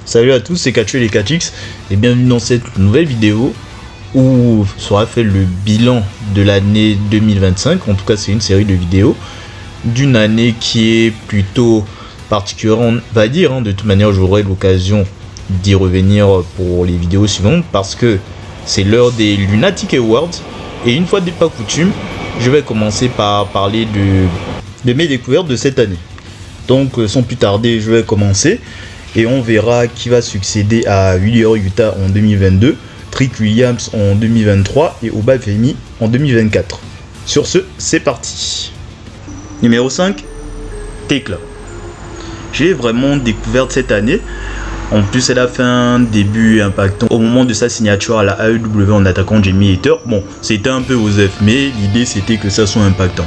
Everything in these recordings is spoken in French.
Salut à tous, c'est Catcheux les 4X et bienvenue dans cette nouvelle vidéo où sera fait le bilan de l'année 2025. En tout cas, c'est une série de vidéos d'une année qui est plutôt particulière, on va dire. De toute manière, j'aurai l'occasion d'y revenir pour les vidéos suivantes parce que c'est l'heure des Lunatic Awards. Et une fois n'est pas coutume, je vais commencer par parler de mes découvertes de cette année. Donc, sans plus tarder, je vais commencer. Et on verra qui va succéder à Wheeler Yuta en 2022, Trick Williams en 2023 et Oba Femi en 2024. Sur ce, c'est parti. Numéro 5, Tekla. J'ai vraiment découvert cette année. En plus, elle a fait un début impactant au moment de sa signature à la AEW en attaquant Jamie Hayter. Bon, c'était un peu osef, mais l'idée c'était que ça soit impactant.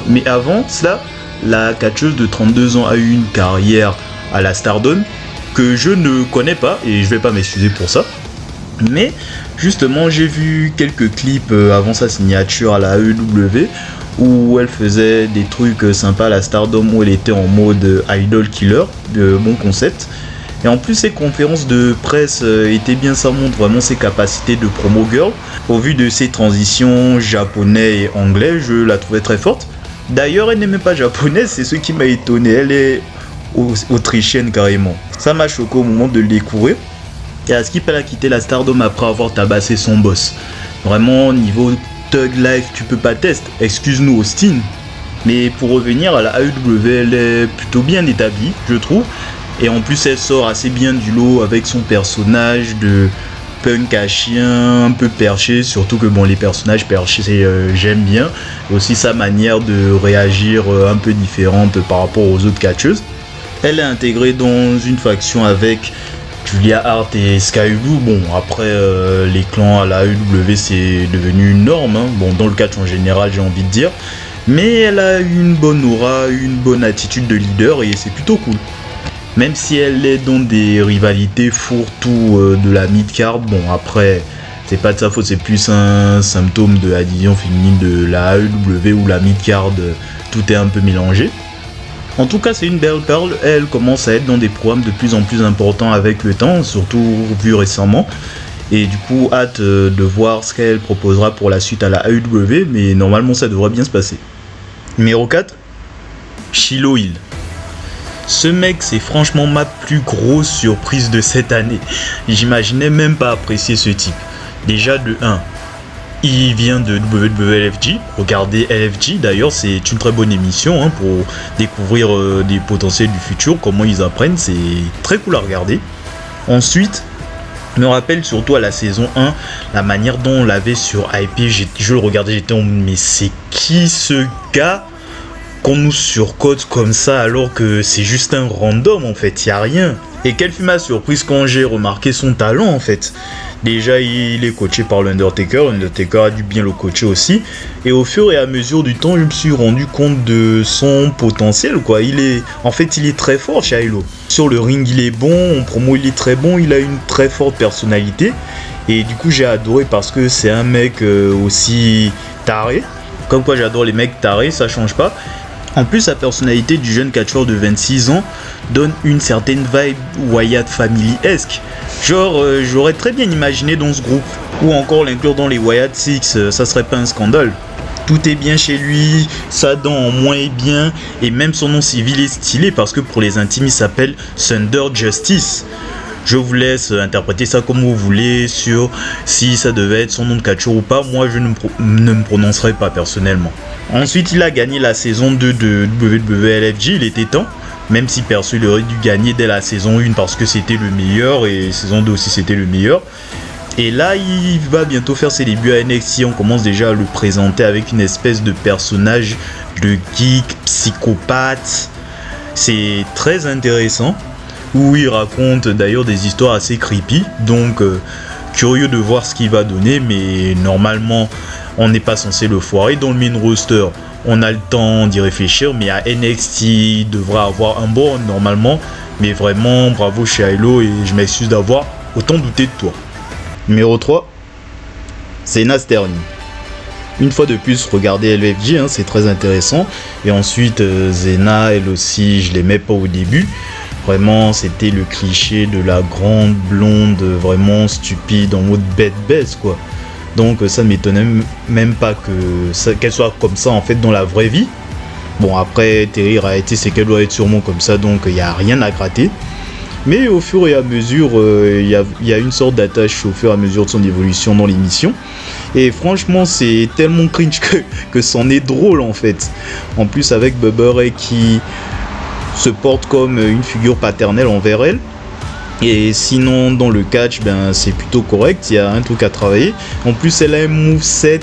Mais avant cela, la catcheuse de 32 ans a eu une carrière à la Stardom que je ne connais pas et je vais pas m'excuser pour ça, mais justement j'ai vu quelques clips avant sa signature à la AEW où elle faisait des trucs sympas à la Stardom, où elle était en mode idol killer, de bon concept. Et en plus ses conférences de presse étaient bien, ça montre vraiment ses capacités de promo girl. Au vu de ses transitions japonais et anglais, je la trouvais très forte. D'ailleurs elle n'est même pas japonaise, c'est ce qui m'a étonné, elle est autrichienne carrément. Ça m'a choqué au moment de le découvrir. Et à Skip, elle a quitté la Stardom après avoir tabassé son boss. Vraiment, niveau Thug Life, tu peux pas tester. Excuse-nous Austin. Mais pour revenir à la AEW, elle est plutôt bien établie, je trouve. Et en plus, elle sort assez bien du lot avec son personnage de punk à chien, un peu perché. Surtout que bon, les personnages perchés, j'aime bien. Et aussi sa manière de réagir un peu différente par rapport aux autres catcheuses. Elle est intégrée dans une faction avec Julia Hart et Sky Blue. Bon, après, les clans à la AEW, c'est devenu une norme. Bon, dans le catch en général, j'ai envie de dire. Mais elle a une bonne aura, une bonne attitude de leader et c'est plutôt cool. Même si elle est dans des rivalités fourre-tout de la mid-card, bon, après, c'est pas de sa faute, c'est plus un symptôme de la division féminine de la AEW où la mid-card, tout est un peu mélangé. En tout cas, c'est une belle perle. Elle commence à être dans des programmes de plus en plus importants avec le temps, surtout vu récemment. Et du coup, hâte de voir ce qu'elle proposera pour la suite à la AEW, mais normalement, ça devrait bien se passer. Numéro 4, Shiloh Hill. Ce mec, c'est franchement ma plus grosse surprise de cette année. J'imaginais même pas apprécier ce type. Déjà de 1. Il vient de WWLFG, regardez LFG, d'ailleurs c'est une très bonne émission pour découvrir des potentiels du futur, comment ils apprennent, c'est très cool à regarder. Ensuite, je me rappelle surtout à la saison 1, la manière dont on l'avait sur IP, je le regardais, j'étais en mode mais c'est qui ce gars qu'on nous surcote comme ça alors que c'est juste un random en fait, y a rien. Et quelle fut ma surprise quand j'ai remarqué son talent en fait. Déjà il est coaché par l'Undertaker a dû bien le coacher aussi. Et au fur et à mesure du temps je me suis rendu compte de son potentiel quoi. Il est très fort Shiloh. Sur le ring il est bon, en promo il est très bon, il a une très forte personnalité. Et du coup j'ai adoré parce que c'est un mec aussi taré. Comme quoi j'adore les mecs tarés, ça change pas. En plus, sa personnalité du jeune catcheur de 26 ans donne une certaine vibe Wyatt Family-esque. Genre, j'aurais très bien imaginé dans ce groupe. Ou encore l'inclure dans les Wyatt Six, ça serait pas un scandale. Tout est bien chez lui, sa dent en moins est bien, et même son nom civil est stylé parce que pour les intimes, il s'appelle Thunder Justice. Je vous laisse interpréter ça comme vous voulez sur si ça devait être son nom de catcheur ou pas. Moi, je ne me prononcerai pas personnellement. Ensuite, il a gagné la saison 2 de WWLFG, il était temps. Même si perso, il aurait dû gagner dès la saison 1 parce que c'était le meilleur et saison 2 aussi c'était le meilleur. Et là, il va bientôt faire ses débuts à NXT. On commence déjà à le présenter avec une espèce de personnage de geek, psychopathe. C'est très intéressant. Où il raconte d'ailleurs des histoires assez creepy, donc curieux de voir ce qu'il va donner, mais normalement on n'est pas censé le foirer. Dans le main roster, on a le temps d'y réfléchir, mais à NXT, il devrait avoir un bon normalement, mais vraiment bravo Shiloh et je m'excuse d'avoir autant douté de toi. Numéro 3, Zena Sterling. Une fois de plus, regardez LFG, c'est très intéressant. Et ensuite, Zena, elle aussi, je l'aimais pas au début. Vraiment, c'était le cliché de la grande blonde vraiment stupide en mode bête baisse quoi. Donc ça m'étonnait même pas qu'elle soit comme ça en fait dans la vraie vie. Bon après Terry Raeti c'est qu'elle doit être sûrement comme ça, donc il n'y a rien à gratter. Mais au fur et à mesure, il y a une sorte d'attache au fur et à mesure de son évolution dans l'émission. Et franchement, c'est tellement cringe que c'en est drôle en fait. En plus avec Bubba Ray qui se porte comme une figure paternelle envers elle. Et sinon, dans le catch, ben, c'est plutôt correct, il y a un truc à travailler. En plus, elle a un moveset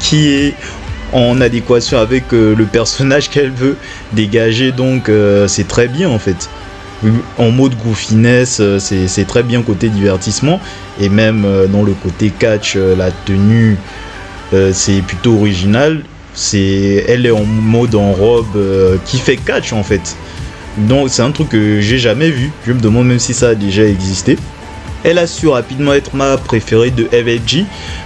qui est en adéquation avec le personnage qu'elle veut dégager, donc c'est très bien en fait. En mode goofiness, c'est très bien côté divertissement, et même dans le côté catch, la tenue c'est plutôt original. Elle est en mode en robe qui fait catch en fait. Donc c'est un truc que j'ai jamais vu, je me demande même si ça a déjà existé. Elle a su rapidement être ma préférée de FFG,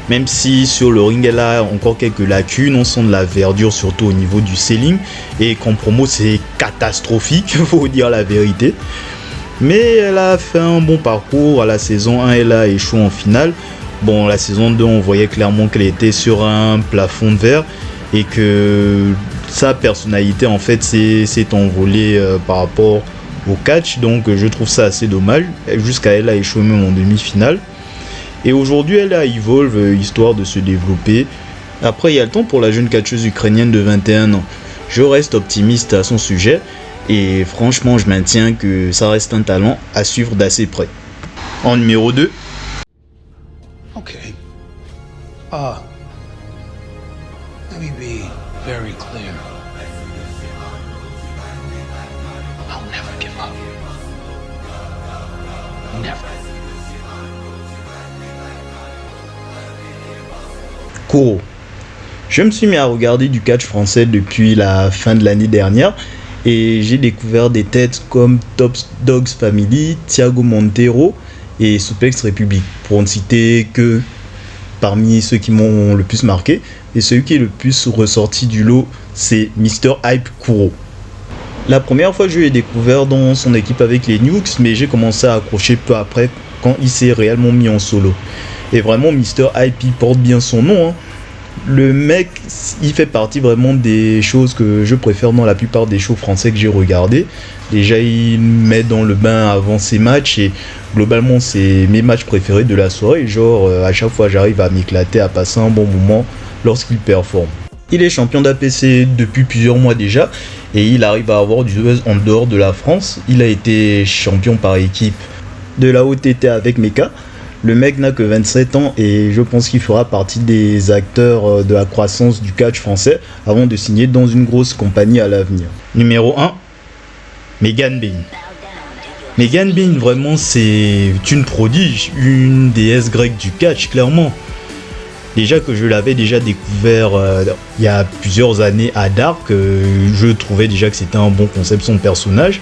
même si sur le ring elle a encore quelques lacunes, on sent de la verdure surtout au niveau du selling, et qu'en promo c'est catastrophique, faut dire la vérité. Mais elle a fait un bon parcours, à la saison 1 elle a échoué en finale. Bon, la saison 2 on voyait clairement qu'elle était sur un plafond de verre, et que sa personnalité en fait s'est envolée par rapport au catch, donc je trouve ça assez dommage. Jusqu'à elle a échoué même en demi-finale, et aujourd'hui elle a Evolve histoire de se développer. Après il y a le temps pour la jeune catcheuse ukrainienne de 21 ans, je reste optimiste à son sujet, et franchement je maintiens que ça reste un talent à suivre d'assez près. En numéro 2, Okay. Let me be very clear. I'll never give up. Never. Kuro. Je me suis mis à regarder du catch français depuis la fin de l'année dernière, et j'ai découvert des têtes comme Top Dogs Family, Thiago Monteiro et Suplex Republic, pour ne citer que parmi ceux qui m'ont le plus marqué. Et celui qui est le plus ressorti du lot, c'est Mr. Hype Kuro. La première fois je l'ai découvert dans son équipe avec les Nukes, mais j'ai commencé à accrocher peu après quand il s'est réellement mis en solo. Et vraiment Mr. Hype il porte bien son nom, hein. Le mec il fait partie vraiment des choses que je préfère dans la plupart des shows français que j'ai regardés. Déjà il met dans le bain avant ses matchs, et globalement c'est mes matchs préférés de la soirée. Genre à chaque fois j'arrive à m'éclater, à passer un bon moment lorsqu'il performe. Il est champion d'APC depuis plusieurs mois déjà, et il arrive à avoir du buzz en dehors de la France. Il a été champion par équipe de la OTT avec Mecha. Le mec n'a que 27 ans, et je pense qu'il fera partie des acteurs de la croissance du catch français avant de signer dans une grosse compagnie à l'avenir. Numéro 1, Megan Bayne. Megan Bayne, vraiment c'est une prodige, une déesse grecque du catch clairement. Déjà que je l'avais déjà découvert il y a plusieurs années à Dark, je trouvais déjà que c'était un bon concept son personnage.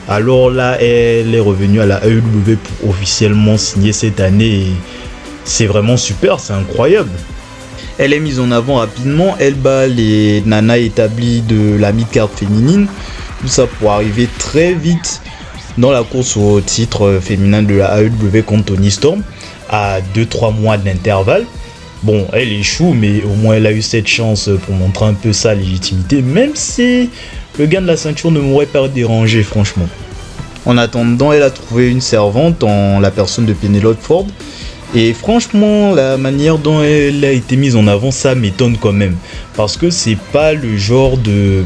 Alors là, elle est revenue à la AEW pour officiellement signer cette année, et c'est vraiment super, c'est incroyable. Elle est mise en avant rapidement, elle bat les nanas établies de la mid-card féminine, tout ça pour arriver très vite dans la course au titre féminin de la AEW contre Toni Storm, à 2-3 mois d'intervalle. Bon, elle échoue, mais au moins elle a eu cette chance pour montrer un peu sa légitimité, même si le gain de la ceinture ne m'aurait pas dérangé franchement. En attendant, elle a trouvé une servante en la personne de Penelope Ford, et franchement la manière dont elle a été mise en avant, ça m'étonne quand même, parce que c'est pas le genre de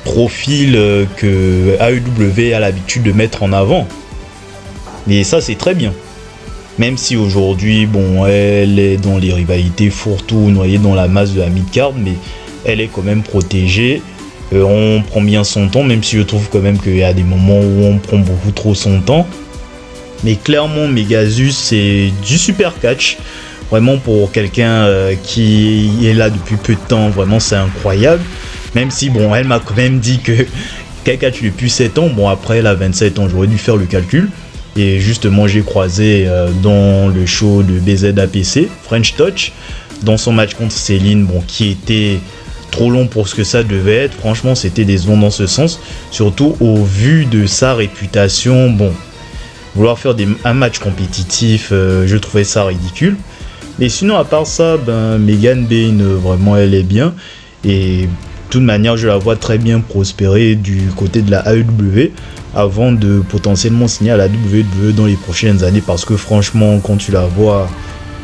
profil que AEW a l'habitude de mettre en avant, et ça c'est très bien. Même si aujourd'hui, bon, elle est dans les rivalités fourre-tout, noyée dans la masse de la mid-card, mais elle est quand même protégée. On prend bien son temps, même si je trouve quand même qu'il y a des moments où on prend beaucoup trop son temps. Mais clairement, Megasus, c'est du super catch. Vraiment pour quelqu'un qui est là depuis peu de temps, vraiment c'est incroyable. Même si, bon, elle m'a quand même dit qu'elle catch depuis 7 ans. Bon, après, elle a 27 ans, j'aurais dû faire le calcul. Et justement, j'ai croisé dans le show de BZAPC, French Touch, dans son match contre Céline, bon, qui était trop long pour ce que ça devait être. Franchement, c'était décevant dans ce sens, surtout au vu de sa réputation. Bon, vouloir faire un match compétitif, je trouvais ça ridicule. Mais sinon, à part ça, Megan Bayne, vraiment, elle est bien. Et de toute manière, je la vois très bien prospérer du côté de la AEW avant de potentiellement signer à la WWE dans les prochaines années. Parce que franchement, quand tu la vois,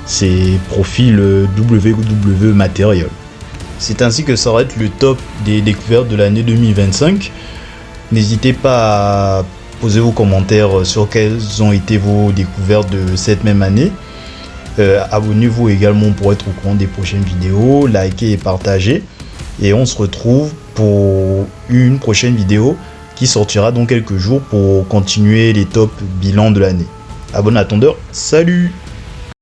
c'est profil WWE matériel. C'est ainsi que s'arrête le top des découvertes de l'année 2025. N'hésitez pas à poser vos commentaires sur quelles ont été vos découvertes de cette même année. Abonnez-vous également pour être au courant des prochaines vidéos, likez et partagez. Et on se retrouve pour une prochaine vidéo qui sortira dans quelques jours pour continuer les top bilans de l'année. À bon attendeur, salut!